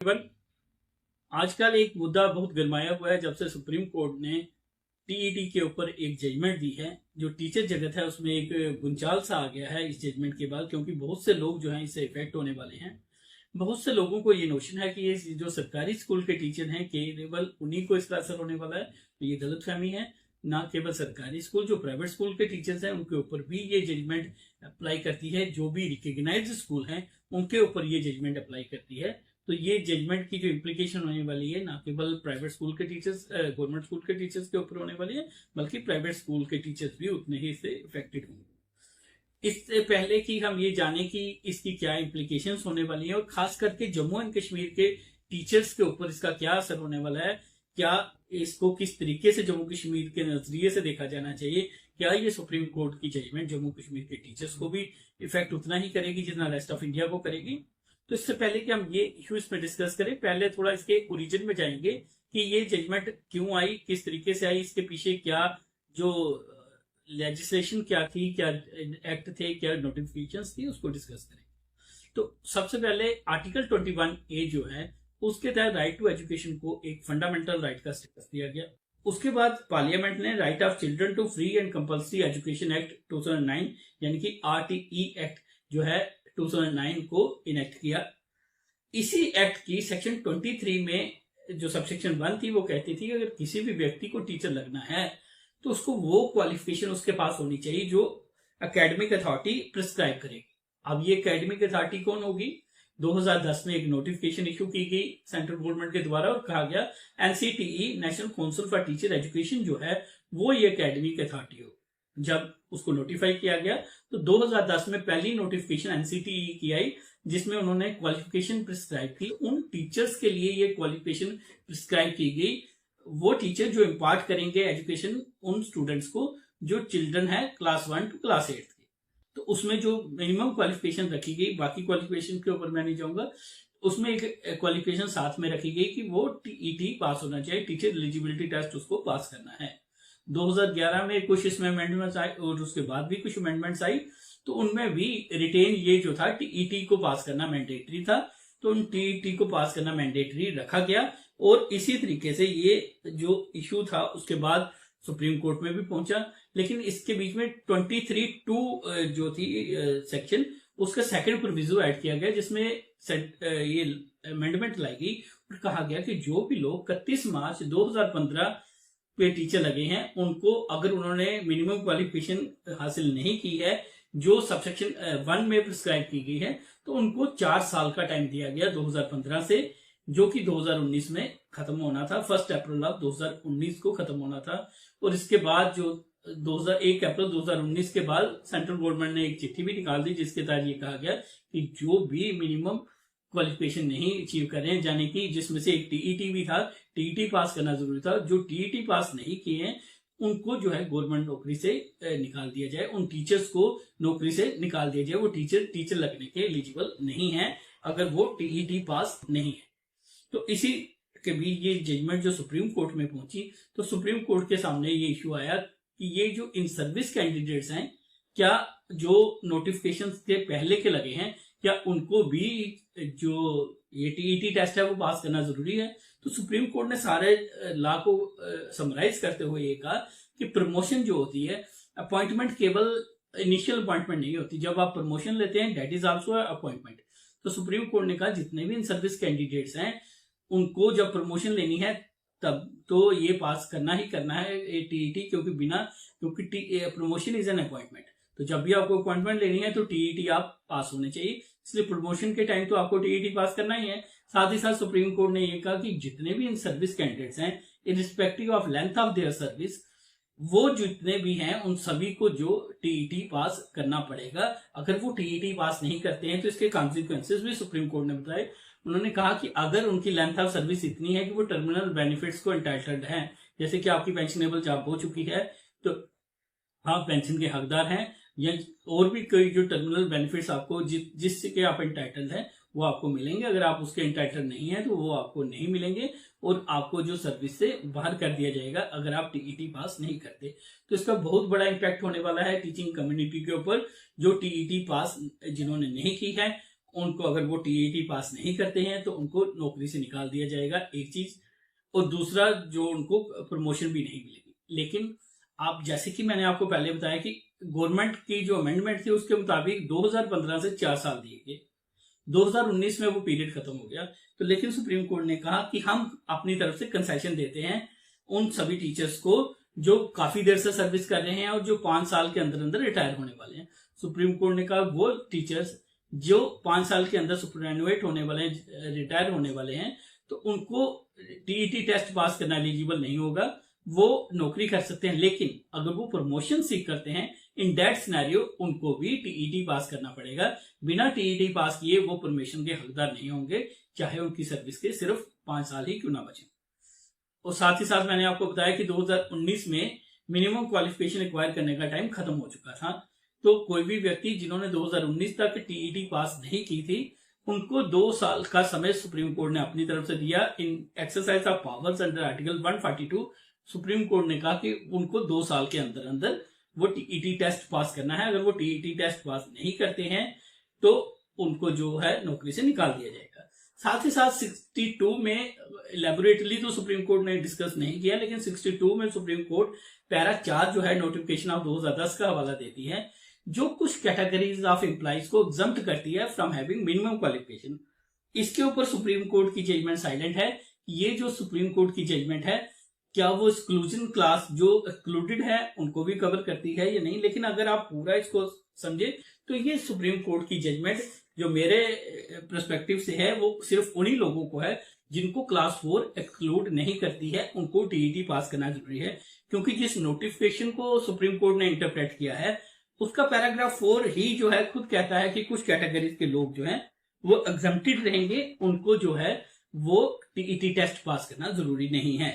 केवल आजकल एक मुद्दा बहुत गरमाया हुआ है जब से सुप्रीम कोर्ट ने टीईटी के ऊपर एक जजमेंट दी है। जो टीचर जगत है उसमें एक गुंजाल सा आ गया है इस जजमेंट के बाद, क्योंकि बहुत से लोग जो हैं इससे इफेक्ट होने वाले हैं। बहुत से लोगों को ये नोशन है कि ये जो सरकारी स्कूल के टीचर हैं केवल उन्हीं को इसका असर होने वाला है, तो ये गलत फहमी है। ना केवल सरकारी स्कूल, जो प्राइवेट स्कूल के टीचर्स हैं उनके ऊपर भी ये जजमेंट अप्लाई करती है। जो भी रिकग्नाइज्ड स्कूल हैं उनके ऊपर ये जजमेंट अप्लाई करती है। तो ये जजमेंट की जो इम्प्लीकेशन होने वाली है ना केवल प्राइवेट स्कूल के टीचर्स, गवर्नमेंट स्कूल के टीचर्स के ऊपर होने वाली है, बल्कि प्राइवेट स्कूल के टीचर्स भी उतने ही इससे इफेक्टेड होंगे। इससे पहले कि हम ये जाने कि इसकी क्या इम्प्लीकेशंस होने वाली है और खास करके जम्मू एंड कश्मीर के टीचर्स के ऊपर इसका क्या असर होने वाला है, क्या इसको किस तरीके से जम्मू कश्मीर के नजरिए से देखा जाना चाहिए, क्या ये सुप्रीम कोर्ट की जजमेंट जम्मू कश्मीर के टीचर्स को भी इफेक्ट उतना ही करेगी जितना रेस्ट ऑफ इंडिया को करेगी। तो इससे पहले कि हम ये इशू इसमें डिस्कस करें, पहले थोड़ा इसके ओरिजिन में जाएंगे कि ये जजमेंट क्यों आई, किस तरीके से आई, इसके पीछे क्या जो लेजिस्लेशन क्या थी, क्या एक्ट थे, क्या नोटिफिकेशंस थी, उसको डिस्कस करेंगे। तो सबसे पहले आर्टिकल 21A जो है उसके तहत राइट टू एजुकेशन को एक फंडामेंटल राइट का स्टेटस दिया गया। उसके बाद पार्लियामेंट ने right of children to free and compulsory education act 2009 यानी कि RTE एक्ट जो है 2009 को इनेक्ट किया। इसी एक्ट की सेक्शन 23 में जो सबसेक्शन 1 थी वो कहती थी कि अगर किसी भी व्यक्ति को टीचर लगना है तो उसको वो क्वालिफिकेशन उसके पास होनी चाहिए जो एकेडमिक अथॉरिटी प्रिस्क्राइब करेगी। अब ये एकेडमिक अथॉरिटी कौन होगी? 2010 में एक नोटिफिकेशन इशू की गई सेंट्रल गवर्नमेंट के द्वारा और कहा गया NCTE national council for teacher education जो है वो ये एकेडमिक अथॉरिटी हो। जब उसको नोटिफाई किया गया तो 2010 में पहली नोटिफिकेशन NCTE की आई जिसमें उन्होंने क्वालिफिकेशन प्रिस्क्राइब की। उन टीचर्स के लिए ये क्वालिफिकेशन प्रिस्क्राइब की गई, वो टीचर जो इम्पार्ट करेंगे एजुकेशन उन स्टूडेंट्स को जो चिल्ड्रन है क्लास 1 टू क्लास 8 के। तो उसमें जो मिनिमम क्वालिफिकेशन रखी गई, बाकी क्वालिफिकेशन के ऊपर मैं नहीं जाऊंगा, उसमें एक क्वालिफिकेशन साथ में रखी गई कि वो TET पास होना चाहिए, टीचर एलिजिबिलिटी टेस्ट उसको पास करना है। 2011 में कुछ इसमें अमेंडमेंट्स आई और उसके बाद भी कुछ अमेंडमेंट्स आई, तो उनमें भी रिटेन ये जो था TET को पास करना मैंडेटरी था, तो उन TET को पास करना मैंडेटरी रखा गया। और इसी तरीके से ये जो इशू था उसके बाद सुप्रीम कोर्ट में भी पहुंचा, लेकिन इसके बीच में 23(2) जो थी सेक्शन, उसका सेकंड प्रोविजो ऐड किया गया जिसमें ये अमेंडमेंट लाई गई और कहा गया कि जो भी लोग 31 मार्च 2015 पे टीचर लगे हैं उनको अगर उन्होंने मिनिमम क्वालिफिकेशन हासिल नहीं की है जो सबसेक्शन 1 में प्रिस्क्राइब की गई है, तो उनको 4 साल का टाइम दिया गया 2015 से, जो कि 2019 में खत्म होना था। 1 अप्रैल 2019 को खत्म होना था। और इसके बाद जो 1 अप्रैल 2019 के बाद सेंट्रल गवर्नमेंट ने एक चिट्ठी भी निकाल दी जिसके तहत ये कहा गया कि जो भी मिनिमम क्वालिफिकेशन नहीं अचीव कर रहे हैं, यानी कि जिसमें से एक TET भी था, TET पास करना जरूरी था, जो TET पास नहीं किए हैं उनको जो है गवर्नमेंट नौकरी से निकाल दिया जाए, उन टीचर्स को नौकरी से निकाल दिया जाए। वो टीचर लगने के एलिजिबल नहीं है अगर वो TET पास नहीं है। तो इसी के भी ये जजमेंट जो सुप्रीम कोर्ट में पहुंची, तो सुप्रीम कोर्ट के सामने ये इशू आया कि ये जो इन सर्विस कैंडिडेट्स हैं, क्या जो नोटिफिकेशन के पहले के लगे हैं क्या उनको भी जो ये TET टेस्ट है वो पास करना जरूरी है? तो सुप्रीम कोर्ट ने सारे लॉ को समराइज करते हुए ये कहा कि प्रमोशन जो होती है, अपॉइंटमेंट केवल इनिशियल अपॉइंटमेंट नहीं होती, जब आप प्रमोशन लेते हैं दैट इज आल्सो अपॉइंटमेंट। तो सुप्रीम कोर्ट ने कहा जितने भी इन सर्विस कैंडिडेट्स हैं उनको जब प्रमोशन लेनी है तब तो ये पास करना ही करना है TET, क्योंकि प्रमोशन इज एन अपॉइंटमेंट। तो जब भी आपको अपॉइंटमेंट लेनी है तो TET आप पास होने चाहिए, इसलिए प्रमोशन के टाइम तो आपको TET पास करना ही है। साथ ही साथ सुप्रीम कोर्ट ने यह कहा कि जितने भी इन सर्विस कैंडिडेट्स हैं irrespective of length of their service, वो जितने भी हैं उन सभी को जो TET पास करना पड़ेगा। अगर वो TET पास नहीं करते हैं तो इसके कॉन्सिक्वेंसेज भी सुप्रीम कोर्ट ने बताए। उन्होंने कहा कि अगर उनकी लेंथ ऑफ सर्विस इतनी है कि वो टर्मिनल बेनिफिट्स को एंटाइटल्ड हैं, जैसे कि आपकी पेंशनेबल जॉब हो चुकी है तो आप पेंशन के हकदार हैं, या और भी कई जो टर्मिनल बेनिफिट्स आपको जिसके आप एंटाइटल्ड हैं वो आपको मिलेंगे। अगर आप उसके एंटाइटल्ड नहीं है तो वो आपको नहीं मिलेंगे और आपको जो सर्विस से बाहर कर दिया जाएगा अगर आप TET पास नहीं करते। तो इसका बहुत बड़ा इम्पैक्ट होने वाला है टीचिंग कम्युनिटी के ऊपर, जो TET पास जिन्होंने नहीं की है उनको अगर वो टीईटी पास नहीं करते हैं तो उनको नौकरी से निकाल दिया जाएगा, एक चीज। और दूसरा, जो उनको प्रमोशन भी नहीं मिलेगी। लेकिन आप, जैसे कि मैंने आपको पहले बताया कि गवर्नमेंट की जो अमेंडमेंट थी उसके मुताबिक 2015 से 4 साल दिए गए, 2019 में वो पीरियड खत्म हो गया। तो लेकिन सुप्रीम कोर्ट ने कहा कि हम अपनी तरफ से कंसेशन देते हैं उन सभी टीचर्स को जो काफी देर से सर्विस कर रहे हैं और जो 5 साल के अंदर अंदर रिटायर होने वाले हैं। सुप्रीम कोर्ट ने कहा वो टीचर्स जो 5 साल के अंदर सुपरएनुएट होने वाले हैं, रिटायर होने वाले हैं, तो उनको टीईटी टेस्ट पास करना एलिजिबल नहीं होगा, वो नौकरी कर सकते हैं। लेकिन अगर वो प्रमोशन सीख करते हैं, इन दैट सिनेरियो उनको भी टीईटी पास करना पड़ेगा। बिना टीईटी पास किए वो प्रमोशन के हकदार नहीं होंगे, चाहे उनकी सर्विस के सिर्फ 5 साल ही क्यों ना बचे। और साथ ही साथ मैंने आपको बताया कि 2019 में मिनिमम क्वालिफिकेशन एक्वायर करने का टाइम खत्म हो चुका था। तो कोई भी व्यक्ति जिन्होंने 2019 तक टीईटी पास नहीं की थी, उनको 2 साल का समय सुप्रीम कोर्ट ने अपनी तरफ से दिया। In exercise of powers under article 142 supreme court ने कहा कि उनको 2 साल के अंदर अंदर वो टीईटी टेस्ट पास करना है। अगर वो टीईटी टेस्ट पास नहीं करते हैं तो उनको जो है नौकरी से निकाल दिया जाएगा। साथ ही साथ 62 में इलेबोरेटली तो सुप्रीम कोर्ट ने डिस्कस नहीं किया, लेकिन 62 में सुप्रीम कोर्ट पैरा 4 जो है नोटिफिकेशन ऑफ 2010 का हवाला देती है, जो कुछ कैटेगरीज ऑफ एम्प्लॉइज को एग्जम्प्ट करती है फ्रॉम हैविंग मिनिमम क्वालिफिकेशन। इसके ऊपर सुप्रीम कोर्ट की जजमेंट साइलेंट है। ये जो सुप्रीम कोर्ट की जजमेंट है, क्या वो एक्सक्लूजन क्लास जो एक्सक्लूडेड है उनको भी कवर करती है या नहीं। लेकिन अगर आप पूरा इसको समझे तो ये सुप्रीम कोर्ट की जजमेंट जो मेरे पर्सपेक्टिव से है, वो सिर्फ उन्हीं लोगों को है जिनको क्लास 4 एक्सक्लूड नहीं करती है, उनको टीईटी पास करना जरूरी है। क्योंकि जिस नोटिफिकेशन को सुप्रीम कोर्ट ने इंटरप्रेट किया है, उसका पैराग्राफ 4 ही जो है खुद कहता है कि कुछ कैटेगरीज के लोग जो हैं वो एग्जम्प्टेड रहेंगे, उनको जो है वो टीईटी टेस्ट पास करना जरूरी नहीं है।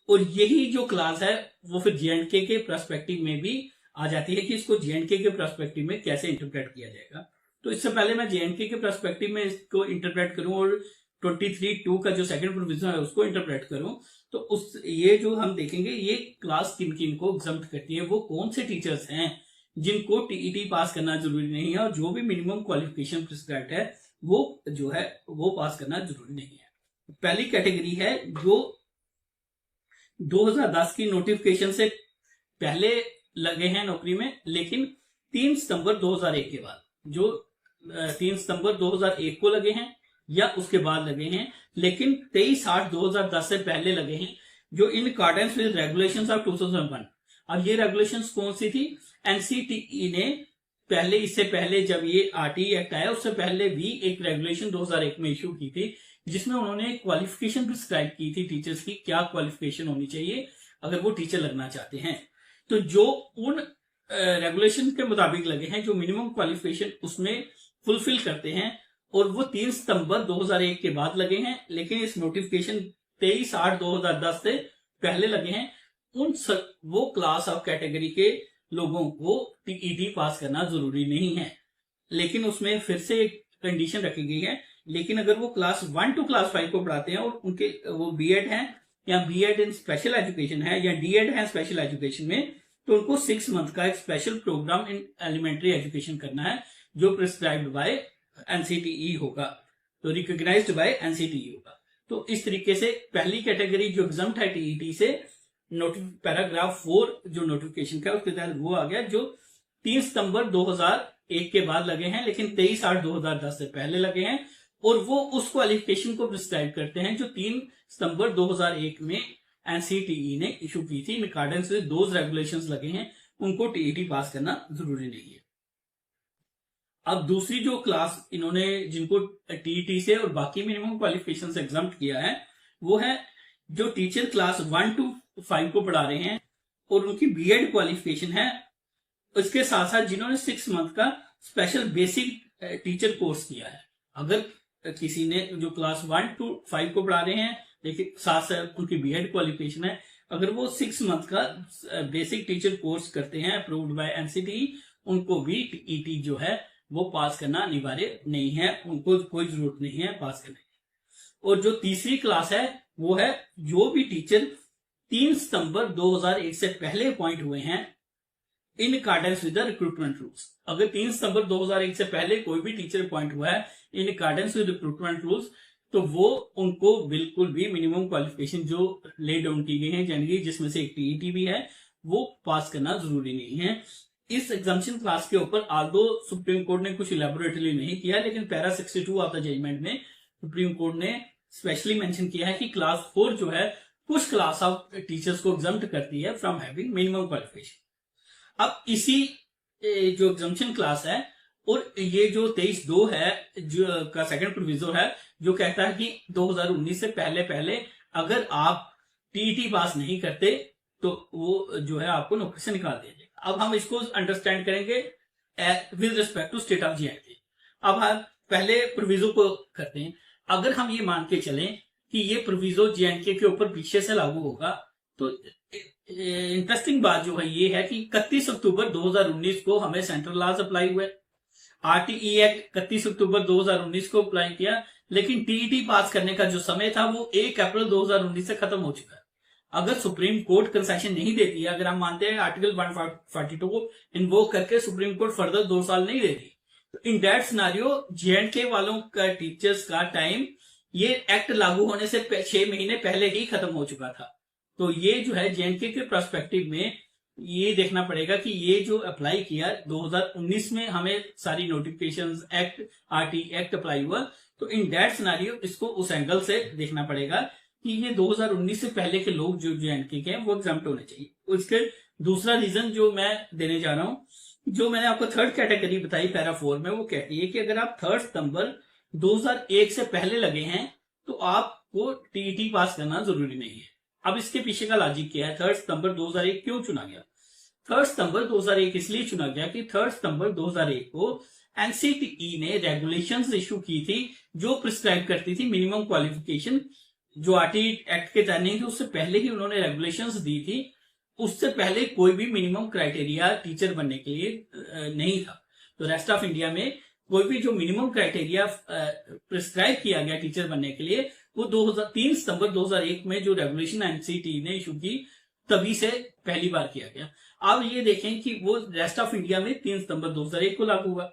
और यही जो क्लास है वो फिर जेएंडके के पर्सपेक्टिव में भी आ जाती है कि इसको जेएंडके के पर्सपेक्टिव में कैसे इंटरप्रेट किया जाएगा। तो इससे पहले मैं जेएंडके के पर्सपेक्टिव में इसको इंटरप्रेट करूं और 23(2) का जो सेकंड प्रोविजन है उसको इंटरप्रेट करूं, तो उस ये जो हम देखेंगे ये क्लास किन किन को एग्जम्प्ट करती है, वो कौन से टीचर्स हैं जिनको टीईटी पास करना जरूरी नहीं है, और जो भी मिनिमम क्वालिफिकेशन प्रिस्क्राइब्ड है वो जो है वो पास करना जरूरी नहीं है। पहली कैटेगरी है जो 2010 की नोटिफिकेशन से पहले लगे हैं नौकरी में, लेकिन 3 सितंबर 2001 के बाद, जो 3 सितंबर 2001 को लगे हैं या उसके बाद लगे हैं, लेकिन 23/8/2010 से पहले लगे हैं, जो in accordance with regulations of 2001। अब ये रेगुलेशंस कौन सी थी? एनसीटीई ने पहले, इससे पहले जब ये आरटीई एक्ट आया उससे पहले भी एक रेगुलेशन 2001 में इश्यू की थी, जिसमें उन्होंने क्वालिफिकेशन प्रिस्क्राइब की थी टीचर्स की, क्या क्वालिफिकेशन होनी चाहिए अगर वो टीचर लगना चाहते हैं। तो जो उन रेगुलेशन के मुताबिक लगे हैं, जो मिनिमम क्वालिफिकेशन उसमें फुलफिल करते हैं, और वो 3 सितंबर 2001 के बाद लगे हैं, लेकिन इस नोटिफिकेशन 23/8/2010 से पहले लगे हैं, वो क्लास ऑफ कैटेगरी के लोगों को टीईटी पास करना जरूरी नहीं है। लेकिन उसमें फिर से एक कंडीशन रखी गई है, लेकिन अगर वो क्लास 1 to क्लास 5 को पढ़ाते हैं और उनके वो बीएड हैं या बीएड इन स्पेशल एजुकेशन है या डीएड है स्पेशल एजुकेशन में, तो उनको 6 मंथ का एक special programme in elementary education करना है, जो प्रिस्क्राइब्ड बाय एनसीटीई होगा, तो रिकॉग्नाइज्ड बाय एनसीटीई होगा। तो इस तरीके से पहली कैटेगरी जो एग्जम्प्ट है टीईटी से, पैराग्राफ 4 जो नोटिफिकेशन का उसके तहत वो आ गया, जो 3 सितंबर 2001 के बाद लगे हैं, लेकिन 23/8/2010 से पहले लगे हैं, और वो उस क्वालिफिकेशन को प्रिस्क्राइब करते हैं जो 3 सितंबर 2001 में एनसीटीई ने इशू की थी। In accordance with those regulations लगे हैं, उनको टीईटी पास करना जरूरी नहीं है। अब दूसरी जो क्लास इन्होंने जिनको टीईटी से और बाकी मिनिमम क्वालिफिकेशन से एग्जम्प्ट किया है, वो है जो टीचर क्लास 1 to 5 को पढ़ा रहे हैं और उनकी बीएड क्वालिफिकेशन है, उसके साथ साथ जिन्होंने 6 मंथ का स्पेशल बेसिक टीचर कोर्स किया है। अगर किसी ने जो क्लास 1 to 5 को पढ़ा रहे हैं, लेकिन साथ साथ उनकी बीएड क्वालिफिकेशन है, अगर वो 6 मंथ का बेसिक टीचर कोर्स करते हैं अप्रूव्ड बाय एनसीटीई, उनको भी टीईटी जो है वो पास करना अनिवार्य नहीं है, उनको कोई जरूरत नहीं है पास करने की। और जो तीसरी क्लास है वो है जो भी टीचर 3 सितंबर 2001 से पहले अपॉइंट हुए हैं, in accordance with the recruitment rules. अगर 3 सितंबर 2001 से पहले कोई भी टीचर अपॉइंट हुआ है in accordance with recruitment rules, तो वो उनको बिल्कुल भी मिनिमम क्वालिफिकेशन जो ले डाउन की गई है जनरली, जिसमें से एक टीईटी भी है, वो पास करना जरूरी नहीं है। इस एग्जामिनेशन क्लास के ऊपर आल्दो सुप्रीम कोर्ट ने कुछ इलेबोरेटली नहीं किया, लेकिन पैरा 62 ऑफ द जजमेंट में सुप्रीम कोर्ट ने स्पेशली मेंशन किया है कि क्लास 4 जो है कुछ क्लास ऑफ टीचर्स को एग्जम्प्ट करती है फ्रॉम हैविंग मिनिमम क्वालिफिकेशन। अब इसी जो एग्जामिनेशन क्लास है और ये जो 23(2) है जो का सेकंड प्रोविजो है, जो कहता है कि 2019 से पहले अगर आप टीईटी पास नहीं करते तो वो जो है आपको नौकरी से निकाल दिया जाएगा। अब हम इसको अंडरस्टैंड करेंगे with respect to state of J and K. अब हम पहले प्रोविजो को करते हैं। अगर हम ये मान के चलें कि ये प्रोविजो जेएंडके के ऊपर पीछे से लागू होगा, तो इंटरेस्टिंग बात जो है ये है कि 31 अक्टूबर 2019 को हमें सेंट्रल लॉज अप्लाई हुए। आरटीई एक्ट 31 अक्टूबर 2019 को अप्लाई किया, लेकिन टीईटी पास करने का जो समय था वो 1 अप्रैल 2019 से खत्म हो चुका है। अगर सुप्रीम कोर्ट कंसेशन नहीं देती है, अगर हम मानते हैं आर्टिकल 142 को इन्वोक करके सुप्रीम कोर्ट फर्दर 2 साल नहीं देती, तो इन दैट सिनेरियो जेएंडके वालों का टीचर्स का टाइम ये एक्ट लागू होने से 6 महीने पहले ही खत्म हो चुका था। तो ये जो है जेएनके के पर्सपेक्टिव में ये देखना पड़ेगा कि ये जो अप्लाई किया 2019 में हमें सारी notifications act RT act apply हुआ, तो इन दैट सिनेरियो इसको उस एंगल से देखना पड़ेगा कि ये 2019 से पहले के लोग जो जेएनके के हैं वो एग्जाम्प्ट होने चाहिए। उसके दूसरा रीजन जो मैं देने जा रहा हूं, जो मैंने आपको थर्ड कैटेगरी बताई पैरा 4 में, वो कहती है कि अगर आप 3 सितंबर 2001 से पहले लगे हैं तो आपको टीईटी पास करना जरूरी नहीं है। अब इसके पीछे का लॉजिक क्या है, 3 सितंबर 2001 क्यों चुना गया? 3 सितंबर 2001 इसलिए चुना गया कि 3 सितंबर 2001 को एनसीटीई ने रेगुलेशंस इशू की थी जो प्रिस्क्राइब करती थी मिनिमम क्वालिफिकेशन, जो आरटी एक्ट के तहत नहीं थी, उससे पहले ही उन्होंने रेगुलेशंस दी थी। उससे पहले कोई भी मिनिमम क्राइटेरिया टीचर बनने के लिए नहीं था। तो रेस्ट ऑफ इंडिया में कोई भी जो मिनिमम क्राइटेरिया प्रिस्क्राइब किया गया टीचर बनने के लिए, वो 3 सितंबर 2001 में जो रेगुलेशन एनसीटी ने इशू की तभी से पहली बार किया गया। अब ये देखें कि वो रेस्ट ऑफ इंडिया में 3 सितंबर 2001 को लागू हुआ।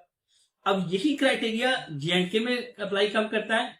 अब यही क्राइटेरिया जेएंडके में अप्लाई कब करता है?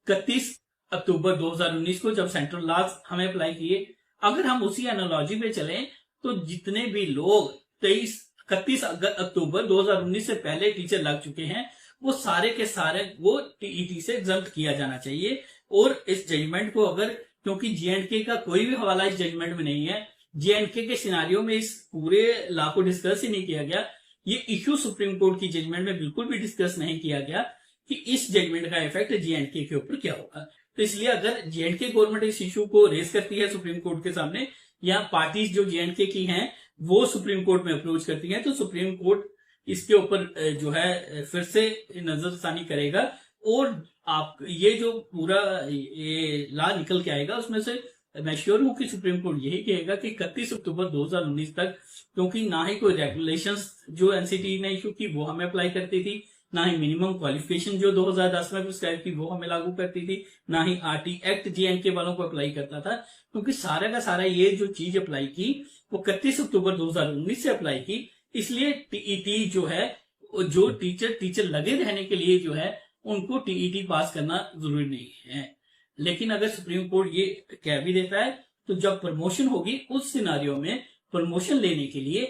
31 अक्टूबर 2019 को, जब सेंट्रल लॉज हमें अप्लाई किए। अगर हम उसी एनालॉजी पे चलें तो जितने भी लोग 31 अक्टूबर 2019 से पहले टीचर लग चुके हैं, वो सारे के सारे वो टीईटी से एग्जम्प्ट किया जाना चाहिए। और इस जजमेंट को अगर, क्योंकि जेएंडके का कोई भी हवाला इस जजमेंट में नहीं है, जेएंडके के सिनारियो में इस पूरे लॉ को डिस्कस ही नहीं किया गया, ये इश्यू सुप्रीम कोर्ट की जजमेंट में बिल्कुल भी डिस्कस नहीं किया गया कि इस जजमेंट का इफेक्ट जेएंडके के ऊपर क्या होगा। तो इसलिए अगर जेएंडके गवर्नमेंट इस इशू को रेज करती है सुप्रीम कोर्ट के सामने, या पार्टीज जो जेएंडके की हैं वो सुप्रीम कोर्ट में अप्रोच करती हैं, तो सुप्रीम कोर्ट इसके ऊपर जो है फिर से नजरसानी करेगा। और आप ये जो पूरा ये लॉ निकल के आएगा उसमें से मैं श्योर हूं कि सुप्रीम कोर्ट यही कहेगा कि 31 अक्टूबर 2019 तक, क्योंकि ना ही कोई रेगुलेशंस जो एनसीटी ने इशू की वो हमें अप्लाई करती थी, ना ही मिनिमम क्वालिफिकेशन जो 2010 में प्रिस्क्राइब की वो हमें लागू करती थी, ना ही आरटी एक्ट जेएंडके वालों को अप्लाई करता था, क्योंकि सारा का सारा ये जो चीज अप्लाई की वो 31 अक्टूबर 2019 से अप्लाई की। इसलिए टीईटी जो है, जो टीचर लगे रहने के लिए जो है उनको टीईटी पास करना जरूरी नहीं है। लेकिन अगर सुप्रीम कोर्ट ये कह भी देता है तो जब प्रमोशन होगी उस सिनारियो में प्रमोशन लेने के लिए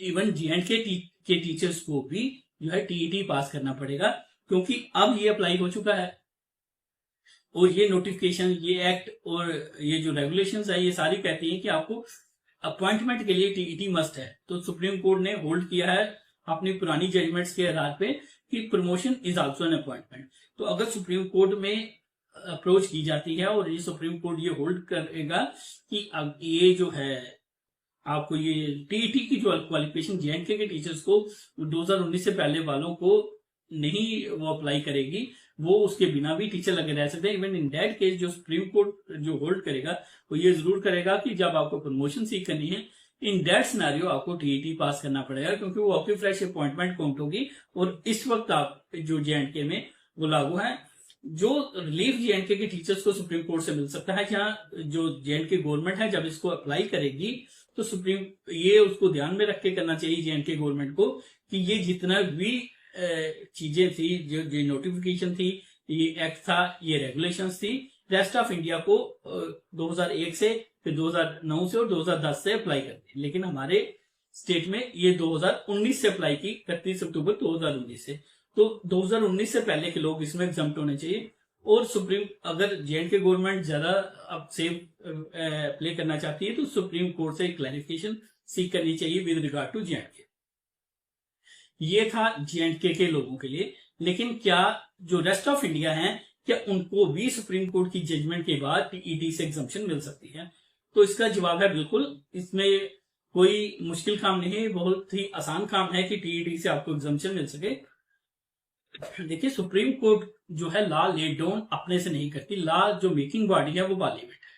इवन जेएंडके के टीचर्स को भी जो है टीईटी पास करना पड़ेगा, क्योंकि अब ये अप्लाई हो चुका है। और ये नोटिफिकेशन, ये एक्ट और ये जो रेगुलेशंस है, ये सारी कहती हैं कि आपको अपॉइंटमेंट के लिए टीईटी मस्ट है। तो सुप्रीम कोर्ट ने होल्ड किया है अपनी पुरानी जजमेंट्स के आधार पे कि promotion is also an appointment. तो अगर सुप्रीम कोर्ट में अप्रोच की जाती है और ये सुप्रीम कोर्ट ये होल्ड करेगा कि अब ये जो है आपको ये टीईटी की जो क्वालिफिकेशन जेएंडके के टीचर्स को 2019 से पहले वालों को नहीं वो अप्लाई करेगी, वो उसके बिना भी टीचर लगे रह सकते हैं। इवन इन दैट केस जो सुप्रीम कोर्ट जो होल्ड करेगा वो ये जरूर करेगा कि जब आपको प्रमोशन सीख करनी है, इन दैट सिनेरियो आपको टीईटी पास करना पड़ेगा, क्योंकि वो आपकी फ्रेश अपॉइंटमेंट काउंट होगी। और इस वक्त आप जो जेएंडके में वो लागू है, जो रिलीफ जेएंडके के टीचर्स को सुप्रीम कोर्ट से मिल सकता है, जहां जो जेएंडके गवर्नमेंट है जब इसको अप्लाई करेगी तो सुप्रीम ये उसको ध्यान में रख के करना चाहिए J&K गवर्नमेंट को कि ये जितना भी चीजें थी, जो नोटिफिकेशन थी, ये एक्ट था, ये रेगुलेशंस थी, रेस्ट ऑफ इंडिया को 2001 से, फिर 2009 से और 2010 से अप्लाई कर दी। लेकिन हमारे स्टेट में ये 2019 से अप्लाई की, 31 अक्टूबर 2019 से। तो 2019 से पहले के लोग इसमें एग्जम्प्ट होने चाहिए। और सुप्रीम, अगर J&K गवर्नमेंट ज्यादा अब सेफ प्ले करना चाहती है तो सुप्रीम कोर्ट से क्लैरिफिकेशन सीख करनी चाहिए विद रिगार्ड टू J&K। ये था J&K के लोगों के लिए। लेकिन क्या जो रेस्ट ऑफ इंडिया है, क्या उनको भी सुप्रीम कोर्ट की जजमेंट के बाद टीईटी से एग्जम्पशन मिल सकती है? तो इसका जवाब है बिल्कुल। इसमें कोई मुश्किल काम नहीं है, बहुत ही आसान काम है कि टीईटी से आपको एग्जम्पशन मिल सके। देखिए, सुप्रीम कोर्ट जो है लॉ लेट डाउन अपने से नहीं करती। लॉ जो मेकिंग बॉडी है वो पार्लियामेंट है।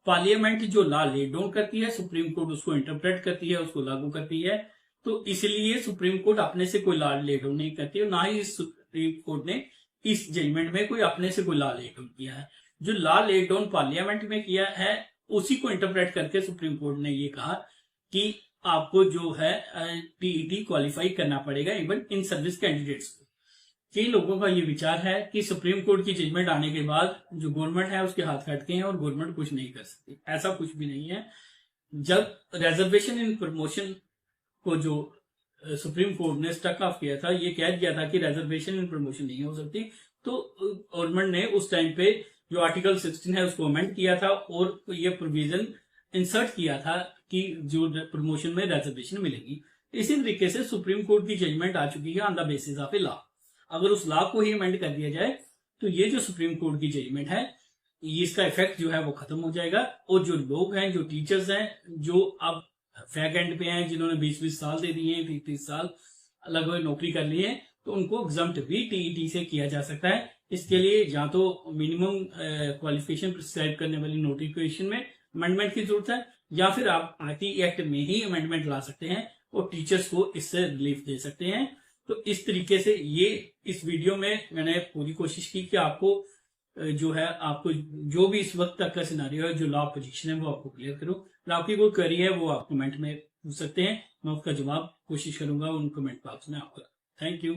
पार्लियामेंट जो लॉ लेट डाउन करती है, सुप्रीम कोर्ट उसको इंटरप्रेट करती है, उसको लागू करती है। तो इसलिए सुप्रीम कोर्ट अपने से कोई लॉ लेट डाउन नहीं करती और ना ही सुप्रीम कोर्ट ने इस जजमेंट में कोई अपने से कोई लॉ लेट डाउन किया है। जो लॉ लेट डाउन पार्लियामेंट में किया है उसी को इंटरप्रेट करके सुप्रीम कोर्ट ने ये कहा कि आपको जो है टीईटी क्वालिफाई करना पड़ेगा इवन इन सर्विस कैंडिडेट्स को। कई लोगों का ये विचार है कि सुप्रीम कोर्ट की जजमेंट आने के बाद जो गवर्नमेंट है उसके हाथ कटते हैं और गवर्नमेंट कुछ नहीं कर सकती। ऐसा कुछ भी नहीं है। जब रिजर्वेशन इन प्रमोशन को जो सुप्रीम कोर्ट ने स्टक ऑफ किया था, ये कह दिया था कि रिजर्वेशन इन प्रमोशन नहीं हो सकती, तो गवर्नमेंट ने उस टाइम पे जो आर्टिकल 16 है उसको अमेंड किया था और ये प्रोविजन इंसर्ट किया था कि जो प्रमोशन में रिजर्वेशन मिलेगी। इसी तरीके से सुप्रीम कोर्ट की जजमेंट आ चुकी है on the basis of a law. अगर उस लॉ को ही अमेंड कर दिया जाए तो ये जो सुप्रीम कोर्ट की जजमेंट है, ये इसका इफेक्ट जो है वो खत्म हो जाएगा। और जो लोग हैं, जो टीचर्स हैं, जो अब फैक एंड पे हैं, जिन्होंने 20-20 साल दे दिए हैं, 30-30 साल लगभग नौकरी कर ली है, तो उनको एग्जम्प्ट भी टीईटी से किया जा सकता है। इसके लिए या तो मिनिमम क्वालिफिकेशन प्रिस्क्राइब करने वाली नोटिफिकेशन में अमेंडमेंट की जरूरत है, या फिर आप आरटी एक्ट में ही अमेंडमेंट ला सकते हैं और टीचर्स को इससे रिलीफ दे सकते हैं। तो इस तरीके से ये इस वीडियो में मैंने पूरी कोशिश की कि आपको जो है, आपको जो भी इस वक्त तक का सिनारियो है, जो लॉ पोजीशन है, वो आपको क्लियर करूं। और आपकी कोई क्वेरी है वो आप कमेंट में पूछ सकते हैं, मैं उसका जवाब कोशिश करूंगा उन कमेंट बॉक्स में आपका। Thank you.